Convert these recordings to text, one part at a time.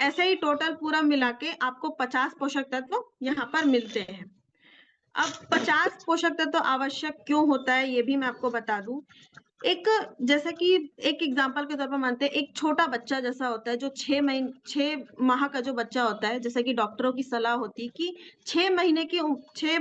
ऐसे ही टोटल पूरा मिला के आपको 50 पोषक तत्व यहाँ पर मिलते हैं। अब 50 पोषक तत्व आवश्यक क्यों होता है, ये भी मैं आपको बता दूँ। एक जैसे कि एक एग्जांपल के तौर पर मानते हैं, एक छोटा बच्चा जैसा होता है जो 6 माह का जो बच्चा होता है, जैसे कि डॉक्टरों की सलाह होती है कि 6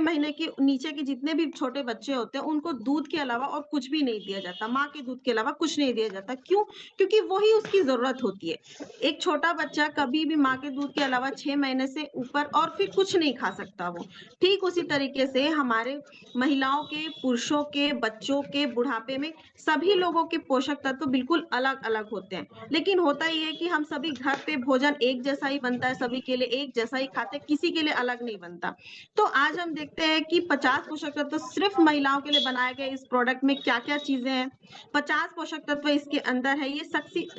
महीने के नीचे के जितने भी छोटे बच्चे होते हैं, उनको दूध के अलावा और कुछ भी नहीं दिया जाता। माँ के दूध के अलावा कुछ नहीं दिया जाता। क्यों? क्योंकि वही उसकी ज़रूरत होती है। एक छोटा बच्चा कभी भी माँ के दूध के अलावा 6 महीने से ऊपर और फिर कुछ नहीं खा सकता वो। ठीक उसी तरीके से हमारे महिलाओं के, पुरुषों के, बच्चों के, बुढ़ापे में सभी लोगों के पोषक तत्व बिल्कुल अलग-अलग होते हैं। लेकिन होता ये है कि हम सभी घर पे भोजन एक जैसा ही बनता है, सभी के लिए एक जैसा ही खाते हैं, किसी के लिए अलग नहीं बनता। तो आज हम देखते हैं कि 50 पोषक तत्व सिर्फ़ महिलाओं के लिए बनाए गए इस प्रोडक्ट में क्या-क्या चीज़ें हैं। 50 पोषक तत्व इसके अंदर है, ये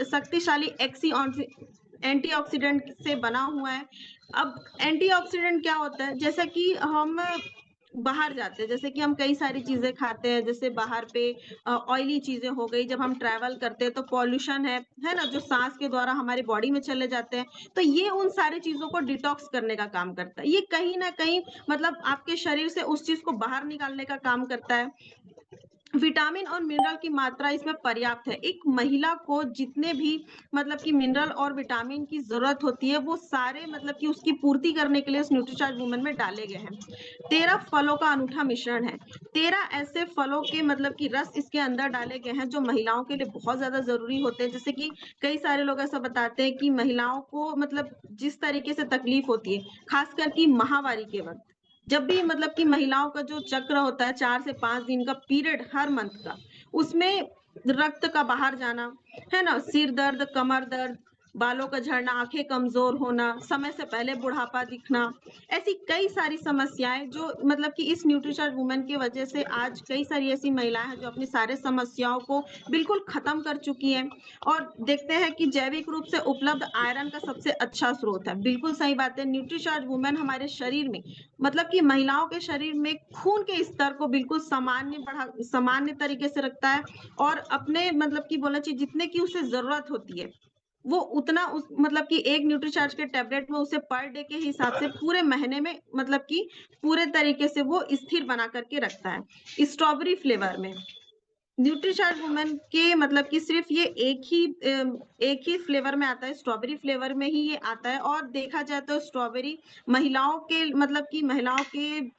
शक्तिशाली एंटीऑक्सीडेंट से बना हुआ है। अब एंटीऑक्सीडेंट क्या होता है? जैसे कि हम बाहर जाते हैं, जैसे कि हम कई सारी चीज़ें खाते हैं, जैसे बाहर पे ऑयली चीज़ें हो गई, जब हम ट्रैवल करते हैं तो पॉल्यूशन है ना? जो साँस के द्वारा हमारी बॉडी में चले जाते हैं, तो ये उन सारी चीज़ों को डिटॉक्स करने का काम करता है। ये कहीं न कहीं मतलब आपके शरीर से उस चीज़ को बाहर निकालने का काम करता है। विटामिन और मिनरल की मात्रा इसमें पर्याप्त है। एक महिला को जितने भी मतलब कि मिनरल और विटामिन की ज़रूरत होती है, वो सारे मतलब कि उसकी पूर्ति करने के लिए इस न्यूट्रीचार्ज वुमन में डाले गए हैं। 13 फलों का अनूठा मिश्रण है। 13 ऐसे फलों के मतलब कि रस इसके अंदर डाले गए हैं, जो महिलाओं के लिए बहुत ज़्यादा ज़रूरी होते हैं। जैसे कि कई सारे लोग ऐसा बताते हैं कि महिलाओं को मतलब जिस तरीके से तकलीफ होती है, ख़ासकर कि माहवारी के वक़्त, जब भी मतलब कि महिलाओं का जो चक्र होता है 4 से 5 दिन का पीरियड हर मंथ का, उसमें रक्त का बाहर जाना, है ना? सिर दर्द, कमर दर्द, बालों का झड़ना, आँखें कमज़ोर होना, समय से पहले बुढ़ापा दिखना, ऐसी कई सारी समस्याएँ जो मतलब कि इस न्यूट्रीचार्ज वुमन की वज़ह से आज कई सारी ऐसी महिलाएँ हैं जो अपनी सारे समस्याओं को बिल्कुल ख़त्म कर चुकी हैं। और देखते हैं कि जैविक रूप से उपलब्ध आयरन का सबसे अच्छा स्रोत है। बिल्कुल सही बात है, न्यूट्रीचार्ज वुमन हमारे शरीर में मतलब कि महिलाओं के शरीर में खून के स्तर को बिल्कुल सामान्य तरीके से रखता है और अपने मतलब कि बोलना चाहिए जितने की उसे ज़रूरत होती है, वो उतना उस मतलब कि एक न्यूट्रीचार्ज के टैबलेट में उसे पर डे के हिसाब से पूरे महीने में मतलब कि पूरे तरीके से वो स्थिर बना कर के रखता है। स्ट्रॉबेरी फ्लेवर में न्यूट्रीचार्ज वुमन के मतलब कि सिर्फ़ ये एक ही फ्लेवर में आता है, स्ट्रॉबेरी फ्लेवर में ही ये आता है और देखा जाए तो स्ट्रॉबेरी महिलाओं के मतलब कि महिलाओं के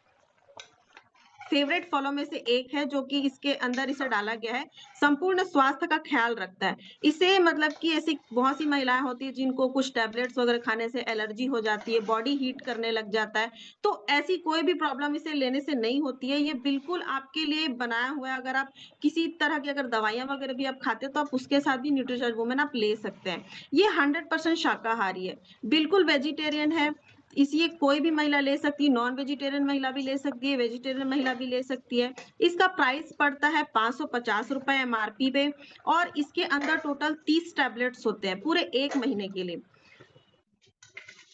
फेवरेट फलों में से एक है जो कि इसके अंदर इसे डाला गया है, संपूर्ण स्वास्थ्य का ख़्याल रखता है। इसे मतलब कि ऐसी बहुत सी महिलाएँ होती हैं जिनको कुछ टैबलेट्स वग़ैरह खाने से एलर्जी हो जाती है, बॉडी हीट करने लग जाता है, तो ऐसी कोई भी प्रॉब्लम इसे लेने से नहीं होती है। ये बिल्कुल आपके लिए बनाया हुआ है, अगर आप किसी तरह की अगर दवाइयाँ वग़ैरह भी आप खाते हो तो आप उसके साथ भी न्यूट्रीचार्ज वुमन आप ले सकते हैं। ये 100% शाकाहारी है, बिल्कुल वेजिटेरियन है, इसलिए कोई भी महिला ले सकती है, नॉन वेजिटेरियन महिला भी ले सकती है, वेजिटेरियन महिला भी ले सकती है। इसका प्राइस पड़ता है ₹550 एमआरपी पे और इसके अंदर टोटल 30 टैबलेट्स होते हैं, पूरे 1 महीने के लिए।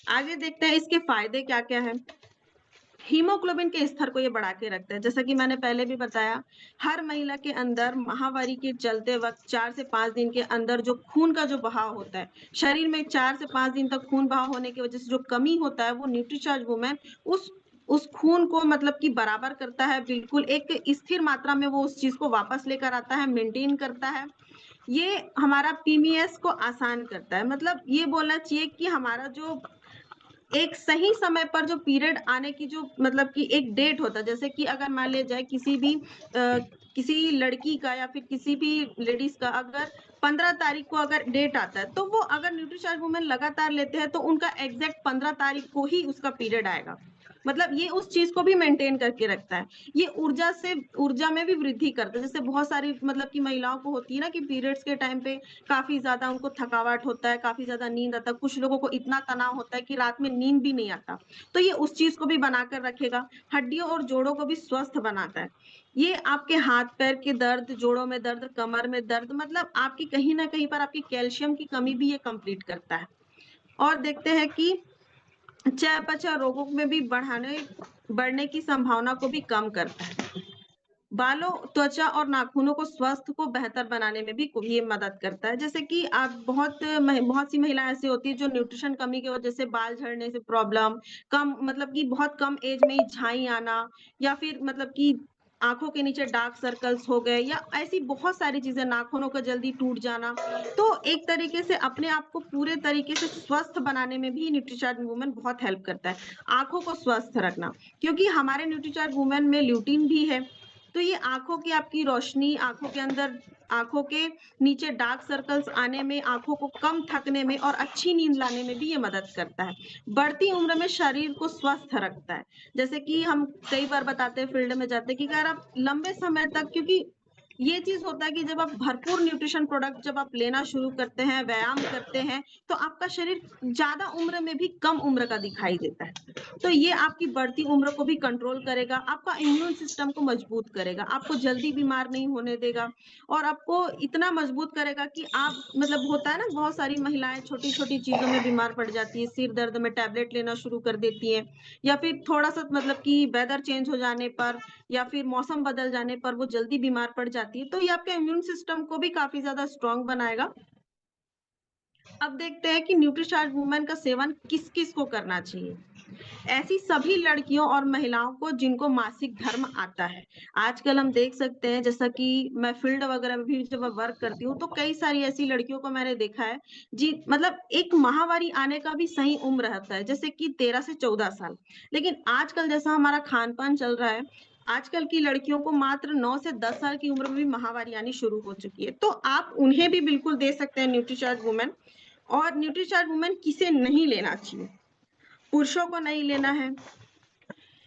आगे देखते हैं इसके फ़ायदे क्या-क्या हैं। हीमोग्लोबिन के स्तर को ये बढ़ा के रखता है। जैसा कि मैंने पहले भी बताया, हर महिला के अंदर माहवारी के चलते वक़्त 4 से 5 दिन के अंदर जो खून का जो बहाव होता है, शरीर में 4 से 5 दिन तक खून बहाव होने की वज़ह से जो कमी होता है, वो न्यूट्रीचार्ज वुमन उस खून को मतलब कि बराबर करता है, बिल्कुल एक स्थिर मात्रा में वो उस चीज़ को वापस लेकर आता है, मेंटेन करता है। ये हमारा पीमीएस को आसान करता है, मतलब ये बोलना चाहिए कि हमारा जो एक सही समय पर जो पीरियड आने की जो मतलब कि एक डेट होता है, जैसे कि अगर मान लिया जाए किसी लड़की का या फिर किसी भी लेडीज़ का अगर 15 तारीख को अगर डेट आता है, तो वो अगर न्यूट्रीचार्ज वुमन लगातार लेते हैं, तो उनका एग्ज़ैक्ट 15 तारीख को ही उसका पीरियड आएगा। मतलब ये उस चीज़ को भी मेंटेन करके रखता है। ये ऊर्जा में भी वृद्धि करता है। जैसे बहुत सारी मतलब कि महिलाओं को होती है ना कि पीरियड्स के टाइम पे काफ़ी ज़्यादा उनको थकावट होता है, काफ़ी ज़्यादा नींद आता है। कुछ लोगों को इतना तनाव होता है कि रात में नींद भी नहीं आता। तो ये उस चीज़ को भी बनाकर रखेगा। हड्डियों और जोड़ों को भी स्वस्थ बनाता है। ये आपके हाथ-पैर के दर्द, जोड़ों में दर्द, कमर में दर्द मतलब आपकी कहीं न कहीं पर आपकी कैल्शियम की कमी भी ये कंप्लीट करता है। और देखते हैं कि चयापचय रोगों में भी बढ़ने की संभावना को भी कम करता है। बालों, त्वचा और नाखूनों को स्वस्थ को बेहतर बनाने में भी ये मदद करता है। जैसे कि आप बहुत सी महिलाएँ ऐसी होती हैं जो न्यूट्रिशन कमी की वजह से बाल झड़ने से प्रॉब्लम, कम मतलब कि बहुत कम एज में ही झाई आना या फिर मतलब कि आँखों के नीचे डार्क सर्कल्स हो गए या ऐसी बहुत सारी चीज़ें, नाखूनों का जल्दी टूट जाना। तो एक तरीके से अपने आप को पूरे तरीके से स्वस्थ बनाने में भी न्यूट्रीचार्ज वुमन बहुत हेल्प करता है। आँखों को स्वस्थ रखना, क्योंकि हमारे न्यूट्रीचार्ज वुमन में ल्यूटीन भी है, तो ये आँखों की आपकी रोशनी, आँखों के अंदर आँखों के नीचे डार्क सर्कल्स आने में, आँखों को कम थकने में और अच्छी नींद लाने में भी ये मदद करता है। बढ़ती उम्र में शरीर को स्वस्थ रखता है। जैसे कि हम कई बार बताते हैं फील्ड में जाते हैं कि अगर आप लंबे समय तक, क्योंकि ये चीज़ होता है कि जब आप भरपूर न्यूट्रिशन प्रोडक्ट जब आप लेना शुरू करते हैं, व्यायाम करते हैं, तो आपका शरीर ज़्यादा उम्र में भी कम उम्र का दिखाई देता है। तो ये आपकी बढ़ती उम्र को भी कंट्रोल करेगा, आपका इम्यून सिस्टम को मजबूत करेगा, आपको जल्दी बीमार नहीं होने देगा और आपको इतना मजबूत करेगा कि आप मतलब होता है ना, बहुत सारी महिलाएँ छोटी-छोटी चीज़ों में बीमार पड़ जाती है, सिर दर्द में टैबलेट लेना शुरू कर देती हैं या फिर थोड़ा-सा मतलब कि वेदर चेंज हो जाने पर या फिर मौसम बदल जाने पर वो जल्दी बीमार पड़ जाती है। तो ये आपके इम्यून सिस्टम को भी काफ़ी ज़्यादा स्ट्रॉन्ग बनाएगा। अब देखते हैं कि न्यूट्रीचार्ज वुमन का सेवन किस-किस को करना चाहिए। ऐसी सभी लड़कियों और महिलाओं को जिनको मासिक धर्म आता है। आजकल हम देख सकते हैं, जैसा कि मैं फील्ड वगैरह में भी जब मैं वर्क करती हूँ, तो कई सारी ऐसी लड़कियों को मैंने देखा है, जी मतलब एक माहवारी आने का भी सही उम्र रहता है, जैसे कि 13 से 14 साल। लेकिन आजकल जैसा हमारा खान-पान चल रहा है, आजकल की लड़कियों को मात्र 9 से 10 साल की उम्र में भी माहवारी आनी शुरू हो चुकी है। तो आप उन्हें भी बिल्कुल दे सकते हैं न्यूट्रीचार्ज वुमन। और न्यूट्रीचार्ज वुमन किसे नहीं लेना चाहिए? पुरुषों को नहीं लेना है,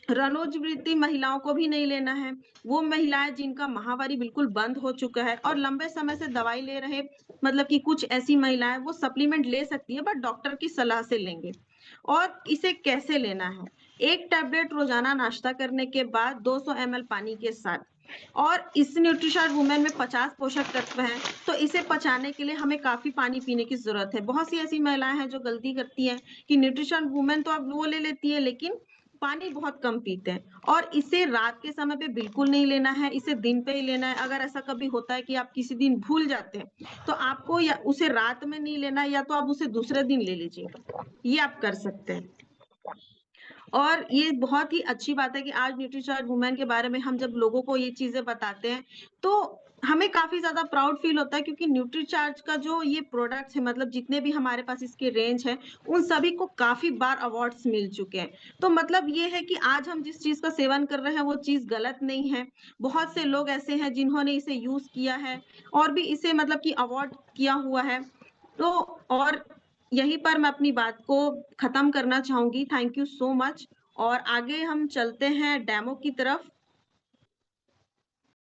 रणोज्वृत्ति महिलाओं को भी नहीं लेना है। वो महिलाएँ जिनका माहवारी बिल्कुल बंद हो चुका है और लंबे समय से दवाई ले रहे, मतलब कि कुछ ऐसी महिलाएँ वो सप्लीमेंट ले सकती है, बट डॉक्टर की सलाह से लेंगे। और इसे कैसे लेना है? 1 टैबलेट रोज़ाना नाश्ता करने के बाद 200 ml पानी के साथ। और इस न्यूट्रीचार्ज वुमन में 50 पोषक तत्व हैं, तो इसे पचाने के लिए हमें काफ़ी पानी पीने की ज़रूरत है। बहुत सी ऐसी महिलाएँ हैं जो गलती करती हैं कि न्यूट्रिशन वुमन तो अब वो ले लेती है, लेकिन पानी बहुत कम पीते हैं। और इसे रात के समय पे बिल्कुल नहीं लेना है, इसे दिन पे ही लेना है। अगर ऐसा कभी होता है कि आप किसी दिन भूल जाते हैं, तो आपको या उसे रात में नहीं लेना है या तो आप उसे दूसरे दिन ले लीजिए। ये आप कर सकते हैं। और ये बहुत ही अच्छी बात है कि आज न्यूट्रीचार्ज वुमेन के बारे में हम जब लोगों को ये चीज़ें बताते हैं, तो हमें काफ़ी ज़्यादा प्राउड फ़ील होता है, क्योंकि न्यूट्रीचार्ज का जो ये प्रोडक्ट्स है, मतलब जितने भी हमारे पास इसके रेंज है, उन सभी को काफ़ी बार अवार्ड्स मिल चुके हैं। तो मतलब ये है कि आज हम जिस चीज़ का सेवन कर रहे हैं, वो चीज़ गलत नहीं है। बहुत से लोग ऐसे हैं जिन्होंने इसे यूज़ किया है और भी इसे मतलब कि अवार्ड किया हुआ है। तो और यहीं पर मैं अपनी बात को ख़त्म करना चाहूँगी। Thank you so much. और आगे हम चलते हैं डेमो की तरफ।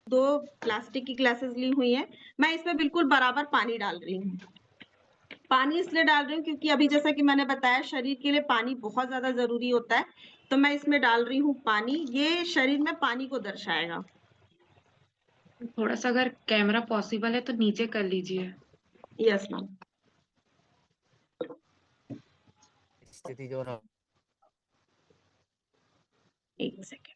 2 प्लास्टिक की ग्लासेस ली हुई हैं। मैं इसमें बिल्कुल बराबर पानी डाल रही हूँ। पानी इसलिए डाल रही हूँ क्योंकि अभी जैसा कि मैंने बताया, शरीर के लिए पानी बहुत ज़्यादा ज़रूरी होता है। तो मैं इसमें डाल रही हूँ पानी, ये शरीर में पानी को दर्शाएगा। थोड़ा सा अगर कैमरा पॉसिबल है तो नीचे कर लीजिए। Yes ma'am. स्थिति जो है 1 सेकंड।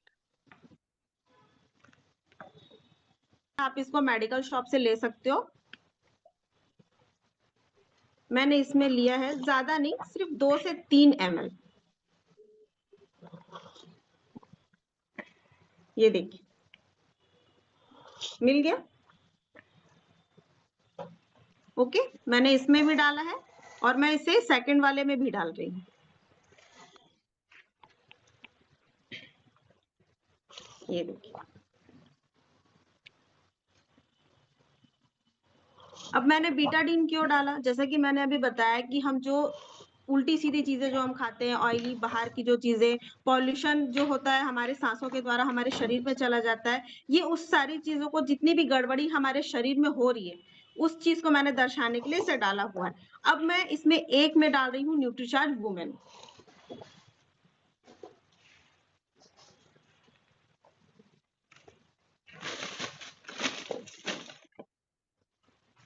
आप इसको मेडिकल शॉप से ले सकते हो। मैंने इसमें लिया है, ज़्यादा नहीं, सिर्फ़ 2 से 3 ml। ये देखिए, मिल गया। ओके, मैंने इसमें भी डाला है और मैं इसे सेकंड वाले में भी डाल रही हूँ। ये देखिए। अब मैंने बीटाडीन क्यों डाला? जैसा कि मैंने अभी बताया कि हम जो उल्टी-सीधी चीज़ें जो हम खाते हैं, ऑयली बाहर की जो चीज़ें, पॉल्यूशन जो होता है हमारे साँसों के द्वारा हमारे शरीर में चला जाता है, ये उस सारी चीज़ों को, जितनी भी गड़बड़ी हमारे शरीर में हो रही है, उस चीज़ को मैंने दर्शाने के लिए इसे डाला हुआ है। अब मैं इसमें एक में डाल रही हूँ न्यूट्रीचार्ज वुमेन।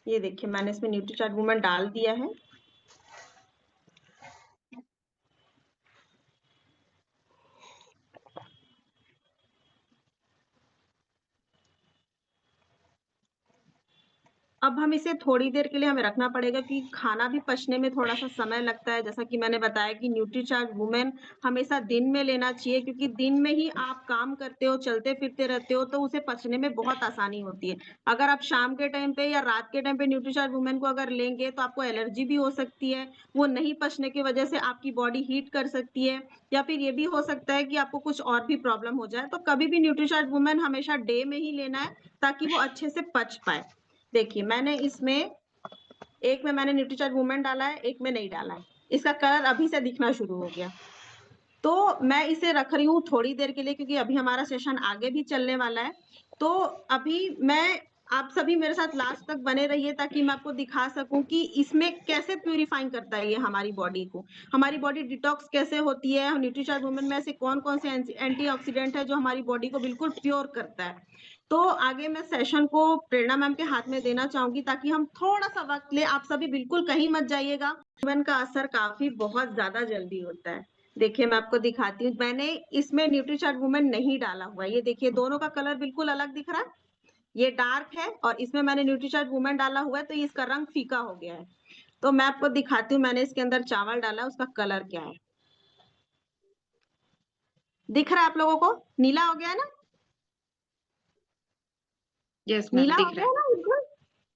ये देखिए, मैंने इसमें न्यूट्रीचार्ज वुमेन डाल दिया है। अब हम इसे थोड़ी देर के लिए हमें रखना पड़ेगा कि खाना भी पचने में थोड़ा-सा समय लगता है। जैसा कि मैंने बताया कि न्यूट्रीचार्ज वुमेन हमेशा दिन में लेना चाहिए क्योंकि दिन में ही आप काम करते हो, चलते-फिरते रहते हो तो उसे पचने में बहुत आसानी होती है। अगर आप शाम के टाइम पे या रात के टाइम पे न्यूट्रीचार्ज वुमेन को अगर लेंगे तो आपको एलर्जी भी हो सकती है। वो नहीं पचने की वजह से आपकी बॉडी हीट कर सकती है या फिर ये भी हो सकता है कि आपको कुछ और भी प्रॉब्लम हो जाए। तो कभी भी न्यूट्रीचार्ज वुमेन हमेशा डे में ही लेना है ताकि वो अच्छे से पच पाए। देखिए, मैंने इसमें एक में मैंने न्यूट्रीचार्ज वुमेन डाला है, एक में नहीं डाला है। इसका कलर अभी से दिखना शुरू हो गया। तो मैं इसे रख रही हूँ थोड़ी देर के लिए क्योंकि अभी हमारा सेशन आगे भी चलने वाला है। तो अभी मैं आप सभी मेरे साथ लास्ट तक बने रहिए ताकि मैं आपको दिखा सकूँ कि इसमें कैसे प्यूरीफाइंग करता है ये हमारी बॉडी को। हमारी बॉडी डिटॉक्स कैसे होती है, न्यूट्रीचार्ज वुमेन में ऐसे कौन-कौन से एंटीऑक्सीडेंट है जो हमारी बॉडी को बिल्कुल प्योर करता है। तो आगे मैं सेशन को प्रेरणा मैम के हाथ में देना चाहूँगी ताकि हम थोड़ा-सा वक़्त लें। आप सभी बिल्कुल कहीं मत जाइएगा। वुमेन का असर काफ़ी बहुत ज़्यादा जल्दी होता है। देखिए, मैं आपको दिखाती हूँ। मैंने इसमें न्यूट्रीचार्ज वुमेन नहीं डाला हुआ है। ये देखिए दोनों का कलर बिल्कुल अलग दिख रहा है। ये डार्क है और इसमें मैंने न्यूट्रीचार्ज वुमेन डाला हुआ है तो इसका रंग फीका हो गया है। तो मैं आपको दिखाती हूँ मैंने इसके अंदर चावल डाला है उसका कलर क्या है। दिख रहा है आप लोगों को? नीला हो गया है ना? यस मैम, नीला हो दिख रहा गया है है। ना एकदम?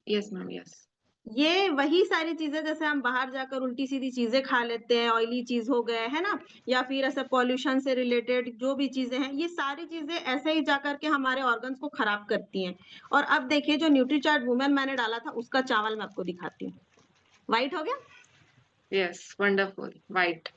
Yes ma'am, yes. ये वही सारी चीज़ें जैसे हम बाहर जाकर उल्टी-सीधी चीज़ें खा लेते हैं, ऑयली चीज़ हो गए, है ना? या फिर ऐसे पॉल्यूशन से रिलेटेड जो भी चीज़ें हैं, ये सारी चीज़ें ऐसे ही जाकर के हमारे ऑर्गन्स को खराब करती हैं। और अब देखिए जो न्यूट्रीचार्ज वुमेन मैंने डाला था उसका चावल मैं आपको दिखाती हूँ। व्हाइट हो गया? Yes, wonderful, white.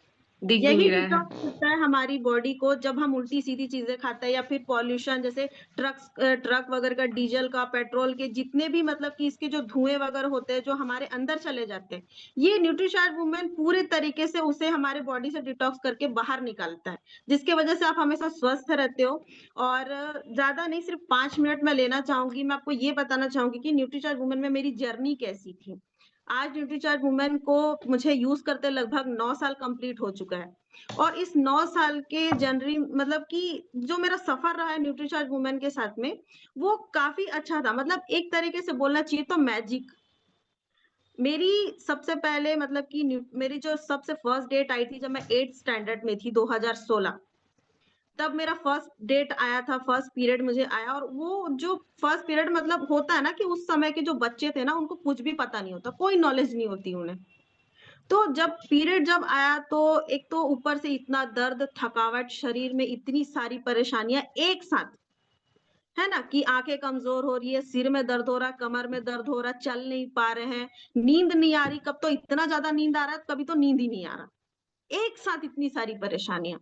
दिख भी यही नहीं रहा है। डिटॉक्स करता है हमारी बॉडी को जब हम उल्टी-सीधी चीज़ें खाते हैं या फिर पॉल्यूशन जैसे ट्रक वगैरह का डीज़ल का, पेट्रोल के जितने भी मतलब कि इसके जो धुएँ वगैरह होते हैं, जो हमारे अंदर चले जाते हैं, ये न्यूट्रीचार्ज वुमेन पूरे तरीके से उसे हमारे बॉडी से डिटॉक्स करके बाहर निकालता है, जिसकी वजह से आप हमेशा स्वस्थ रहते हो और ज़्यादा नहीं सिर्फ 5 मिनट मैं लेना चाहूँगी। मैं आपको ये बताना चाहूँगी कि न्यूट्रीचार्ज वुमेन में मेरी जर्नी कैसी थी। आज न्यूट्रीचार्ज वुमेन को मुझे यूज़ करते लगभग 9 साल कंप्लीट हो चुका है। और इस 9 साल के जर्नी मतलब कि जो मेरा सफ़र रहा है न्यूट्रीचार्ज वुमेन के साथ में, वो काफ़ी अच्छा था। मतलब एक तरीके से बोलना चाहिए तो मैजिक। मेरी सबसे पहले मतलब कि मेरी जो सबसे फर्स्ट डेट आई थी जब मैं 8th स्टैंडर्ड में थी 2016 तब मेरा फर्स्ट डेट आया था, फर्स्ट पीरियड मुझे आया और वो जो फर्स्ट पीरियड मतलब होता है ना कि उस समय के जो बच्चे थे ना, उनको कुछ भी पता नहीं होता, कोई नॉलेज नहीं होती उन्हें। तो जब पीरियड जब आया तो एक तो ऊपर से इतना दर्द, थकावट, शरीर में इतनी सारी परेशानियाँ एक साथ, है ना? कि आँखें कमज़ोर हो रही है, सिर में दर्द हो रहा है, कमर में दर्द हो रहा है, चल नहीं पा रहे हैं, नींद नहीं आ रही, कब तो इतना ज़्यादा नींद आ रहा है, कभी तो नींद ही नहीं आ रहा। एक साथ इतनी सारी परेशानियाँ।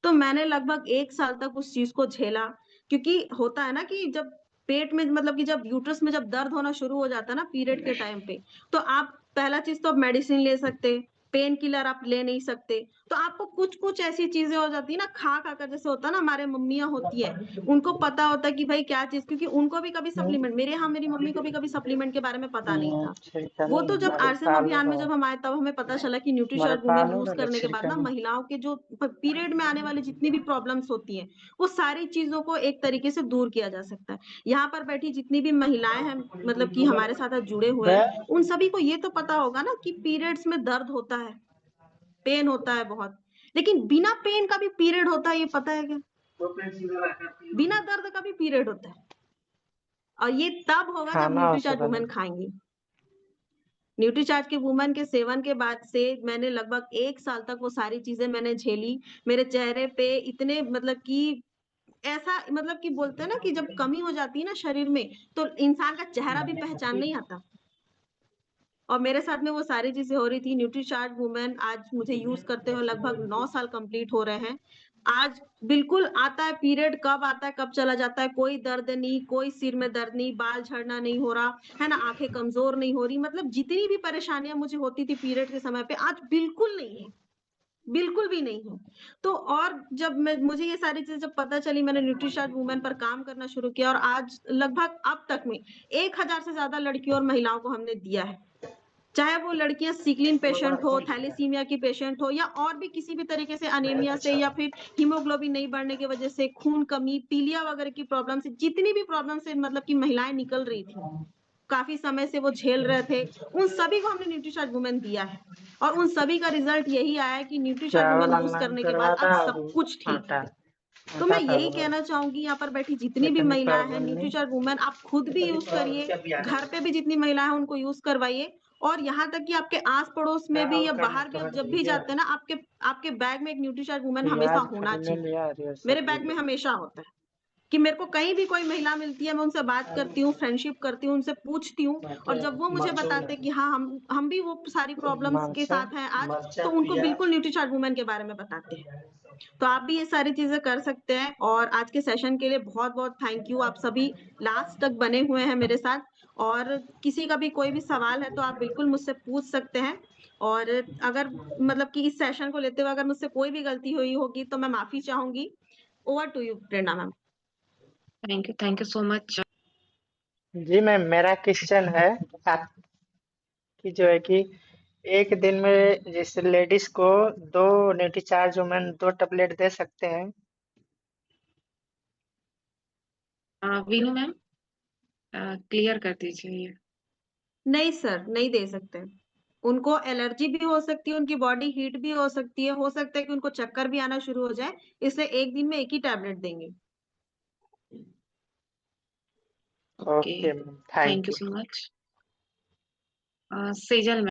तो मैंने लगभग 1 साल तक उस चीज़ को झेला क्योंकि होता है ना कि जब पेट में मतलब कि जब यूट्रस में जब दर्द होना शुरू हो जाता है ना पीरियड के टाइम पे, तो आप पहला चीज़ तो आप मेडिसिन ले सकते, पेन किलर आप ले नहीं सकते। तो आपको कुछ-कुछ ऐसी चीज़ें हो जाती है ना खा-खा कर जैसे होता है ना हमारे मम्मियाँ होती हैं, उनको पता होता है कि भई क्या चीज़ क्योंकि उनको भी कभी सप्लीमेंट मेरे यहाँ मेरी मम्मी को भी कभी सप्लीमेंट के बारे में पता नहीं था। वो तो जब आरसीएम अभियान में जब हम आए तब हमें पता चला कि न्यूट्रीचार्ज वुमेन यूज़ करने के बाद ना महिलाओं के जो पीरियड में आने वाली जितनी भी प्रॉब्लम्स होती हैं, वो सारी चीज़ों को एक तरीके से दूर किया जा सकता है। यहाँ पर बैठी जितनी भी महिलाएँ हैं मतलब कि हमारे साथ आज जुड़े हुए हैं, उन सभी को ये तो पता होगा ना कि पीरियड्स में दर्द होता है, पेन होता है बहुत। लेकिन बिना पेन का भी पीरियड होता है ये पता है क्या? बिना दर्द का भी पीरियड होता है और ये तब होगा जब खाना न्यूट्रीचार्ज औषधन वुमेन खाएँगी। न्यूट्रीचार्ज के वुमन के सेवन के बाद से मैंने लगभग 1 साल तक वो सारी चीज़ें मैंने झेली। मेरे चेहरे पे इतने मतलब कि ऐसा मतलब कि बोलते हैं ना कि जब कमी हो जाती है ना शरीर में, तो इंसान का चेहरा भी पहचान नहीं आता। और मेरे साथ में वो सारी चीज़ें हो रही थी। न्यूट्रीचार्ज वुमन आज मुझे यूज़ करते हुए लगभग 9 साल कंप्लीट हो रहे हैं। आज बिल्कुल आता है पीरियड कब आता है, कब चला जाता है, कोई दर्द नहीं, कोई सिर में दर्द नहीं, बाल झड़ना नहीं हो रहा, है ना? आँखें कमज़ोर नहीं हो रही, मतलब जितनी भी परेशानियाँ मुझे होती थी पीरियड के समय पे, आज बिल्कुल नहीं है। बिल्कुल भी नहीं है। तो और जब मैं मुझे ये सारी चीज़ें जब पता चली, मैंने न्यूट्रीचार्ज वुमन पर काम करना शुरू किया और आज लगभग अब तक में 1000 से ज़्यादा लड़कियों और महिलाओं को हमने दिया है। चाहे वो लड़कियाँ सिकलिन पेशेंट हो, थैलेसीमिया की पेशेंट हो या और भी किसी भी तरीके से अनीमिया से या फिर हीमोग्लोबिन नहीं बढ़ने की वजह से खून कमी, पीलिया वगैरह की प्रॉब्लम से जितनी भी प्रॉब्लम से मतलब कि महिलाएँ निकल रही थी, काफ़ी समय से वो झेल रहे थे, उन सभी को हमने न्यूट्रीचार्ज वुमेन दिया है और उन सभी का रिज़ल्ट यही आया है कि न्यूट्रीचार्ज वुमेन चावल यूज़ ऑनलाइन करने के करवा बाद था अब और सब कुछ ठीक है। आटा तो आटा मैं था यही वो। कहना चाहूँगी यहाँ पर बैठी जितनी भी इतनी महिलाएँ हैं, प्रॉब्लम नहीं। न्यूट्रीचार्ज वुमेन आप खुद भी यूज़ करिए, घर पे भी जितनी महिलाएँ हैं उनको यूज़ करवाइए और यहाँ तक कि आपके आस-पड़ोस में भी या बाहर भी आप जब भी जाते हैं ना, आपके बैग में एक न्यूट्रीचार्ज वुमेन हमेशा प्याज होना खरीदने चाहिए। लिया और मेरे बैग में हमेशा होता है कि मेरे को कहीं भी कोई महिला मिलती है, मैं उनसे बात करती हूँ, फ्रेंडशिप करती हूँ, उनसे पूछती हूँ और जब वो मुझे बताते हैं कि हाँ, हम भी वो सारी प्रॉब्लम्स के साथ हैं आज, तो उनको बिल्कुल न्यूट्रीचार्ज वुमेन के बारे में बताते हैं। तो आप भी ये सारी चीज़ें कर सकते हैं और आज के सेशन के लिए बहुत-बहुत थैंक यू। आप सभी लास्ट तक बने हुए हैं मेरे साथ और किसी का भी कोई भी सवाल है तो आप बिल्कुल मुझसे पूछ सकते हैं और अगर मतलब कि इस सेशन को लेते हुए अगर मुझसे कोई भी गलती हुई होगी तो मैं माफ़ी चाहूँगी। Over to you Prerna ma'am. Thank you so much. जी मैम, मेरा क्वेश्चन है आपकी जो है कि एक दिन में जैसे लेडीज को 2 न्यूट्रीचार्ज वुमेन 2 टैबलेट दे सकते हैं? वीनू मैम क्लियर कर दीजिए ये। नहीं सर, नहीं दे सकते। उनको एलर्जी भी हो सकती है, उनकी बॉडी हीट भी हो सकती है, हो सकता है कि उनको चक्कर भी आना शुरू हो जाए, इसलिए 1 दिन में 1 ही टैबलेट देंगे। Okay, okay ma'am, thank thank you you. So much. Sejal ma'am.